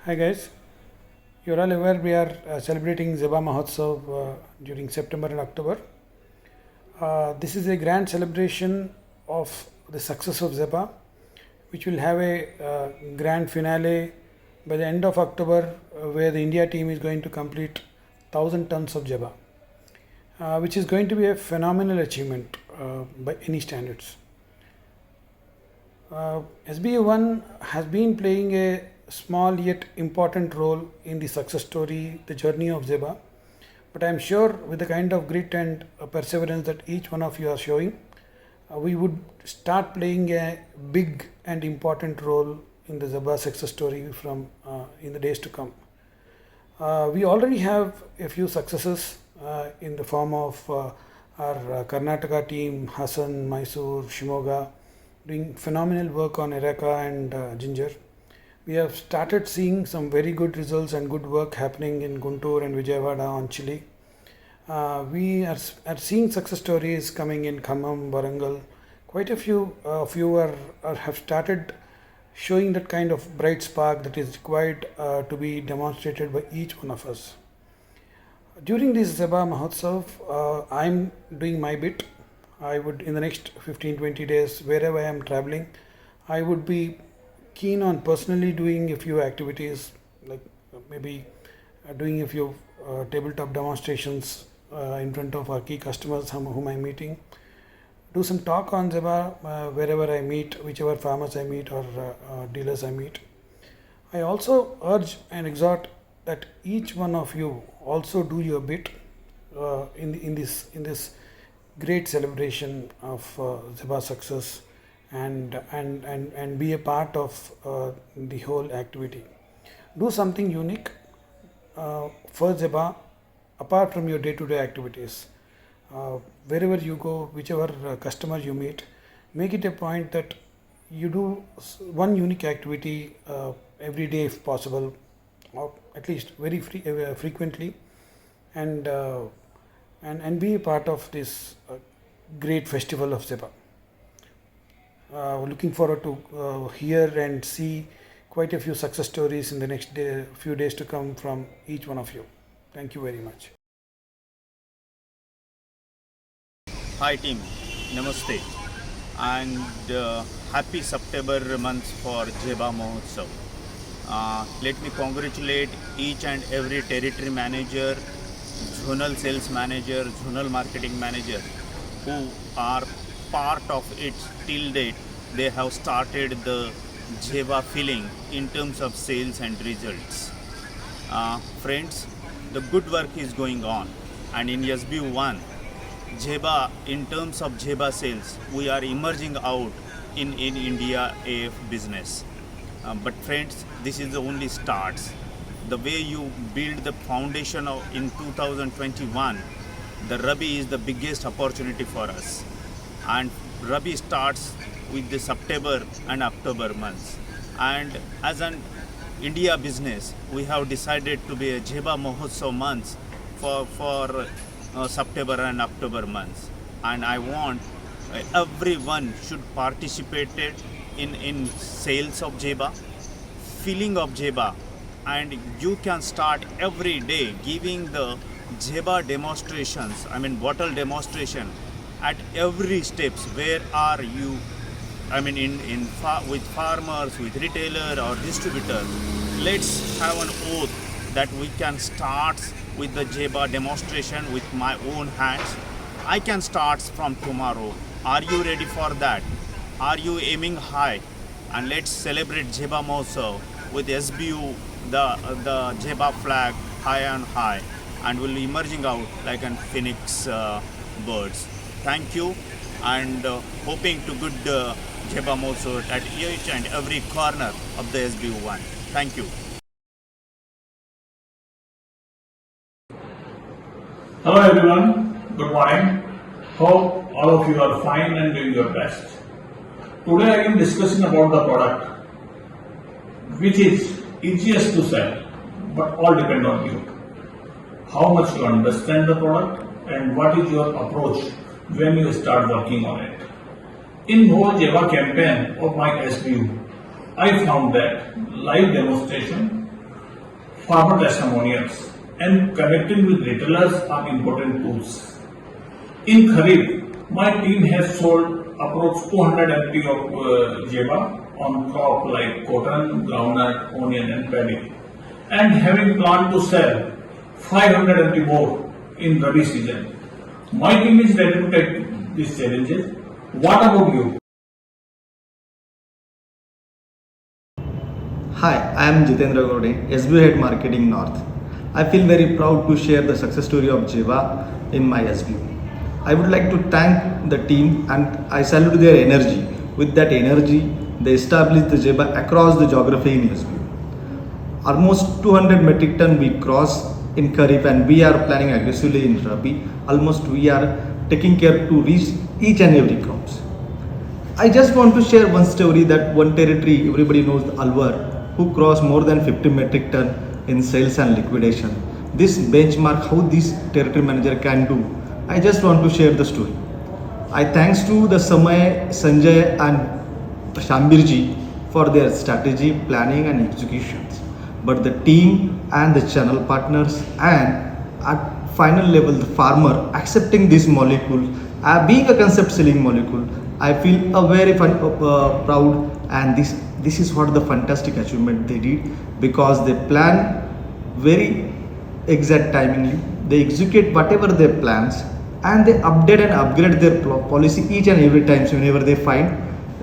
Hi guys, you're all aware we are celebrating Zeba Mahotsav during September and October. This is a grand celebration of the success of Zeba, which will have a grand finale by the end of October, where the India team is going to complete 1000 tons of Zeba, which is going to be a phenomenal achievement by any standards. SBU1 has been playing a small yet important role in the success story, the journey of Zeba. But I am sure with the kind of grit and perseverance that each one of you are showing, we would start playing a big and important role in the Zeba success story from in the days to come. We already have a few successes in the form of our Karnataka team, Hassan, Mysore, Shimoga, doing phenomenal work on Ereka and Ginger. We have started seeing some very good results and good work happening in Guntur and Vijayawada on chili. We are seeing success stories coming in Khammam, Warangal. Quite a few of you have started showing that kind of bright spark that is required to be demonstrated by each one of us. During this Zeba Mahotsav, I'm doing my bit. I would, in the next 15-20 days, wherever I am traveling, I would be keen on personally doing a few activities, like maybe doing a few tabletop demonstrations in front of our key customers whom I'm meeting. Do some talk on Zeba wherever I meet, whichever farmers I meet or dealers I meet. I also urge and exhort that each one of you also do your bit in this great celebration of Zeba success and be a part of the whole activity. Do something unique for Zeba apart from your day-to-day activities. Wherever you go, whichever customer you meet, make it a point that you do one unique activity every day if possible, or at least very frequently, and be a part of this great festival of Zeba. Looking forward to hear and see quite a few success stories in the next few days to come from each one of you. Thank you very much. Hi team, Namaste, and happy September month for Zeba Mahotsav. Let me congratulate each and every territory manager, zonal sales manager, zonal marketing manager who are part of it till date. They have started the Zeba feeling in terms of sales and results. Friends, the good work is going on, and in SBU1, Zeba, in terms of Zeba sales, we are emerging out in India AF business. But friends, this is the only starts. The way you build the foundation of in 2021, the Rabi is the biggest opportunity for us. And Rabi starts with the September and October months. And as an India business, we have decided to be a Zeba Mahotsav months for September and October months. And I want everyone should participate in sales of Zeba, feeling of Zeba, and you can start every day giving the Zeba demonstrations, bottle demonstration at every steps. Where are you? With farmers, with retailer or distributor. Let's have an oath that we can start with the Zeba demonstration with my own hands. I can start from tomorrow. Are you ready for that? Are you aiming high? And let's celebrate Zeba Mahotsav with SBU, the Zeba flag high and high, and will be emerging out like a phoenix birds. Thank you, and hoping to good Zeba Mahotsav at each and every corner of the SBU1. Thank you. Hello everyone, good morning. Hope all of you are fine and doing your best. Today I am discussing about the product which is easiest to sell, but all depend on you. How much you understand the product and what is your approach when you start working on it. In whole Zeba campaign of my SBU, I found that live demonstration farmer testimonials, and connecting with retailers are important tools. In Kharif, my team has sold approx 200 MT of Jeva on crop like cotton, groundnut, onion and paddy, and having planned to sell 500 MT more in Rabi season. My team is ready to take these challenges. What about you? Hi, I am Jitendra Gode, SBU Head Marketing North. I feel very proud to share the success story of Jeva in my SBU. I would like to thank the team and I salute their energy. With that energy, they established the Jeva across the geography in SBU. Almost 200 metric ton we cross in Kharif and we are planning aggressively in Rabi. Almost we are taking care to reach each and every crops. I just want to share one story that one territory everybody knows, the Alwar, who crossed more than 50 metric ton in sales and liquidation. This benchmark how this territory manager can do. I just want to share the story. I thanks to the Samay, Sanjay and Shambirji for their strategy, planning and executions. But the team and the channel partners and at final level the farmer accepting this molecule, being a concept selling molecule, I feel a very proud, and this is what the fantastic achievement they did, because they plan very exact timingly, they execute whatever their plans and they update and upgrade their policy each and every time whenever they find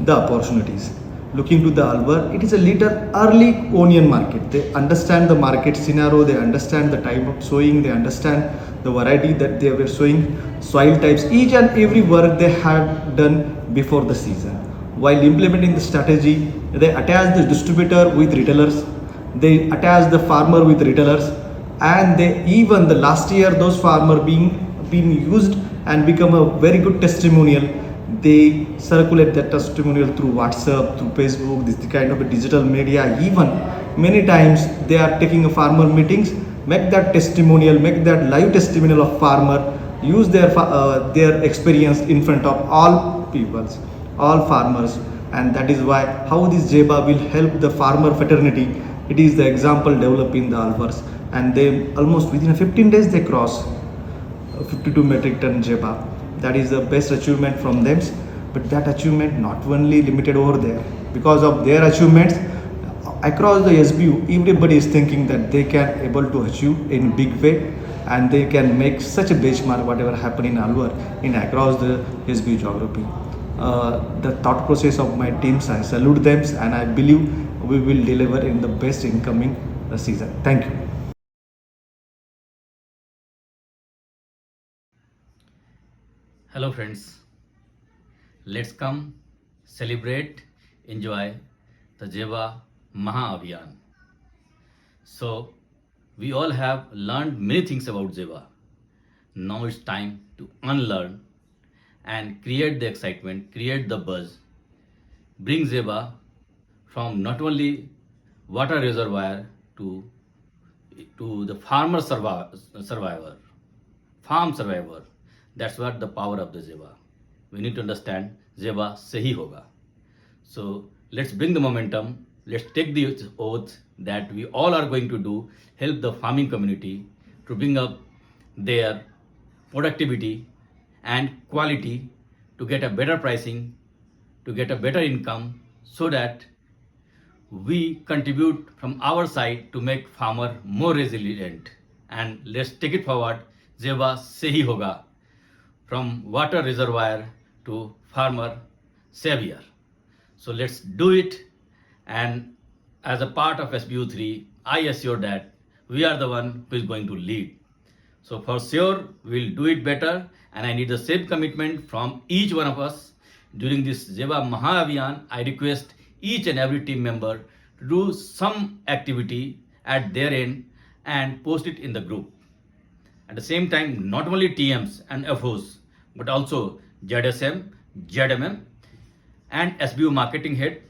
the opportunities. Looking to the Alwar, it is a little early onion market. They understand the market scenario, they understand the time of sowing, they understand the variety that they were sowing, soil types, each and every work they had done before the season. While implementing the strategy, they attach the distributor with retailers, they attach the farmer with retailers, and they even the last year those farmer being used and become a very good testimonial. They circulate that testimonial through WhatsApp, through Facebook, this kind of a digital media. Even many times they are taking a farmer meetings, make that testimonial, make that live testimonial of farmer, use their experience in front of all peoples, all farmers, and that is why how this Jeva will help the farmer fraternity. It is the example developed in the Alvars, and they almost within 15 days they cross 52 metric ton Jeva. That is the best achievement from them. But that achievement not only limited over there. Because of their achievements across the SBU, everybody is thinking that they can able to achieve in big way, and they can make such a benchmark whatever happened in Alwar in across the SBU geography. The thought process of my teams, I salute them, and I believe we will deliver in the best incoming season. Thank you. Hello friends, let's come celebrate, enjoy the Jeva Maha Abhiyan. So we all have learned many things about Jeva. Now it's time to unlearn and create the excitement, create the buzz, bring Jeva from not only water reservoir to the farmer survivor, farm survivor. That's what the power of the Jeva. We need to understand Jeva se hi hoga. So let's bring the momentum. Let's take the oath that we all are going to do, help the farming community to bring up their productivity and quality, to get a better pricing, to get a better income, so that we contribute from our side to make farmer more resilient. And let's take it forward. Jeva se hi hoga. From water reservoir to farmer savior. So let's do it, and as a part of SBU3, I assure that we are the one who is going to lead. So for sure, we'll do it better, and I need the same commitment from each one of us. During this Jeva Maha Abhiyan, I request each and every team member to do some activity at their end and post it in the group. At the same time, not only TMs and FOs, but also ZSM, ZMM, and SBU marketing head,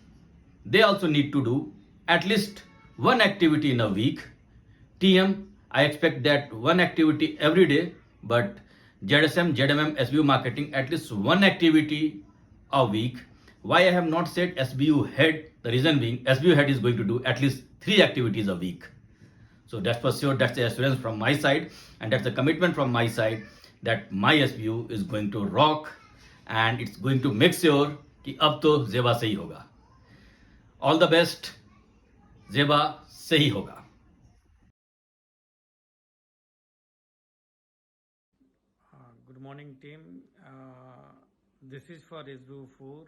they also need to do at least one activity in a week. TM, I expect that one activity every day, but ZSM, ZMM, SBU marketing, at least one activity a week. Why I have not said SBU head? The reason being, SBU head is going to do at least 3 activities a week. So that's for sure, that's the assurance from my side, and that's the commitment from my side that my SBU is going to rock and it's going to make sure कि अब तो जेबा से ही होगा. All the best, जेबा से ही होगा. Good morning, team. This is for SBU 4.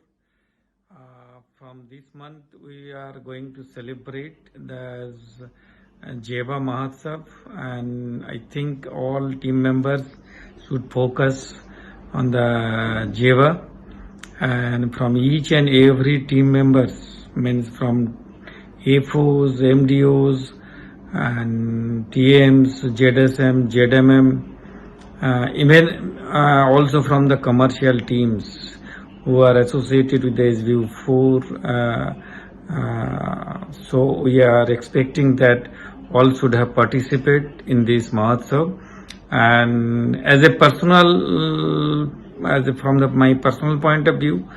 From this month, we are going to celebrate the Jeva Mahotsav, and I think all team members should focus on the Jeva. And from each and every team members, means from AFOs, MDOs, and TMs, ZSM, ZMM, even also from the commercial teams who are associated with the SBU 4. So we are expecting that all should have participated in this Mahotsav. And as a personal, my personal point of view,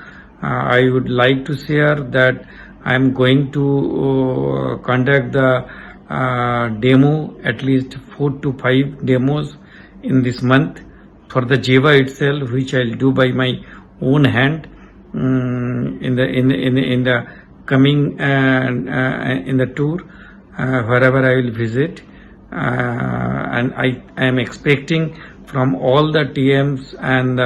I would like to share that I am going to conduct the demo, at least 4 to 5 demos in this month for the Jeva itself, which I'll do by my own hand in the coming in the tour wherever I will visit, and I am expecting from all the TMs and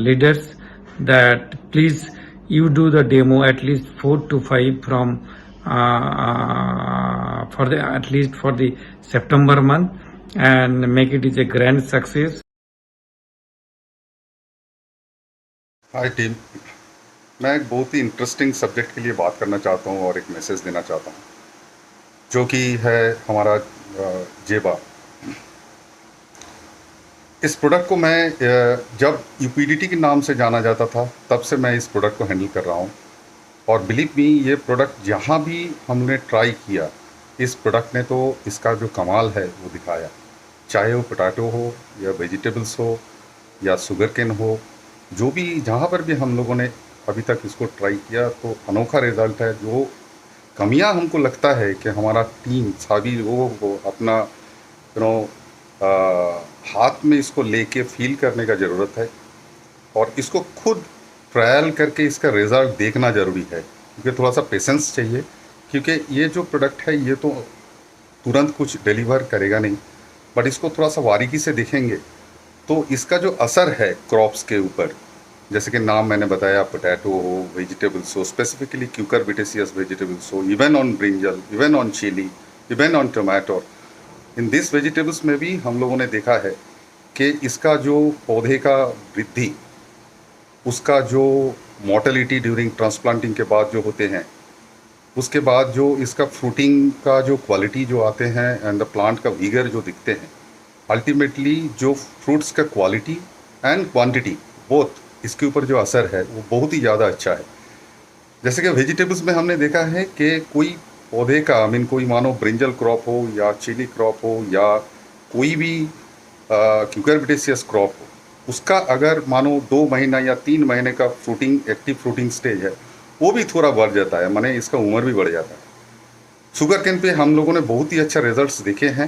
leaders that please you do the demo at least 4 to 5 from at least for the September month, and make it is a grand success. Hi team, मैं एक बहुत ही interesting subject के लिए बात करना चाहता हूँ और एक मैसेज देना चाहता हूँ, जो कि है हमारा जेबा. इस प्रोडक्ट को मैं जब यूपीडीटी के नाम से जाना जाता था तब से मैं इस प्रोडक्ट को हैंडल कर रहा हूँ, और बिलीव मी ये प्रोडक्ट जहाँ भी हमने ट्राई किया, इस प्रोडक्ट ने तो इसका जो कमाल है वो दिखाया. चाहे वो पोटैटो हो या वेजिटेबल्स हो या शुगर केन हो, जो भी जहाँ पर भी हम लोगों ने अभी तक इसको ट्राई किया तो अनोखा रिज़ल्ट है. जो कमियाँ हमको लगता है कि हमारा टीम सभी लोगों को अपना हाथ में इसको लेके फील करने का ज़रूरत है, और इसको खुद ट्रायल करके इसका रिज़ल्ट देखना ज़रूरी है, क्योंकि थोड़ा सा पेशेंस चाहिए, क्योंकि ये जो प्रोडक्ट है ये तो तुरंत कुछ डिलीवर करेगा नहीं, बट इसको थोड़ा सा बारीकी से देखेंगे तो इसका जो असर है क्रॉप्स के ऊपर, जैसे कि नाम मैंने बताया, पोटैटो हो, वेजिटेबल्स हो, स्पेसिफिकली क्यूकरबिटेसियस वेजिटेबल्स हो, even on brinjal, even on chilli, even on tomato, in this vegetables में भी हम लोगों ने देखा है कि इसका जो पौधे का वृद्धि, उसका जो मोर्टेलिटी ड्यूरिंग ट्रांसप्लांटिंग के बाद जो होते हैं, उसके बाद जो इसका फ्रूटिंग का जो क्वालिटी जो आते हैं एंड द प्लांट का वीगर जो दिखते हैं, अल्टीमेटली जो फ्रूट्स का क्वालिटी एंड क्वांटिटी बोथ, इसके ऊपर जो असर है वो बहुत ही ज़्यादा अच्छा है. जैसे कि वेजिटेबल्स में हमने देखा है कि कोई पौधे का कोई मानो ब्रिंजल क्रॉप हो या चिली क्रॉप हो या कोई भी क्यूकरबिटेसियस क्रॉप हो, उसका अगर मानो 2 महीना या 3 महीने का फ्रूटिंग एक्टिव फ्रूटिंग स्टेज है, वो भी थोड़ा बढ़ जाता है, माने इसका उम्र भी बढ़ जाता है. शुगर केन पे हम लोगों ने बहुत ही अच्छा रिजल्ट्स देखे हैं,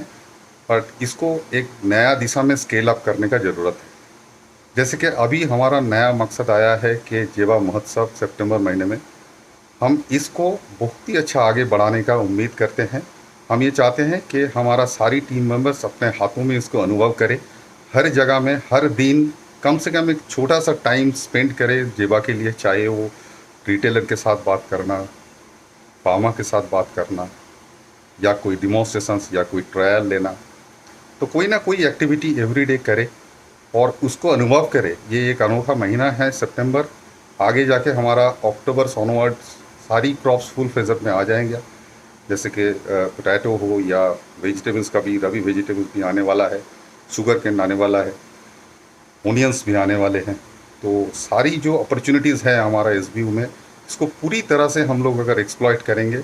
बट इसको एक नया दिशा में स्केल अप करने का ज़रूरत है. जैसे कि अभी हमारा नया मकसद आया है कि जेबा महोत्सव सितंबर महीने में, हम इसको बहुत ही अच्छा आगे बढ़ाने का उम्मीद करते हैं. हम ये चाहते हैं कि हमारा सारी टीम मेंबर्स अपने हाथों में इसको अनुभव करें, हर जगह में हर दिन कम से कम एक छोटा सा टाइम स्पेंड करें जेबा के लिए, चाहे वो रिटेलर के साथ बात करना, फार्मा के साथ बात करना, या कोई डिमॉन्स्ट्रेशंस या कोई ट्रायल लेना, तो कोई ना कोई एक्टिविटी एवरीडे करे और उसको अनुभव करे. ये एक अनोखा महीना है सितंबर, आगे जाके हमारा अक्टूबर ऑनवर्ड्स सारी क्रॉप्स फुल फेजर में आ जाएंगे. जैसे कि पोटैटो हो या वेजिटेबल्स का भी, रबी वेजिटेबल्स भी आने वाला है, शुगर केन आने वाला है, ओनियंस भी आने वाले हैं. तो सारी जो अपॉर्चुनिटीज़ है हमारा एसबीयू में, इसको पूरी तरह से हम लोग अगर एक्सप्लॉइट करेंगे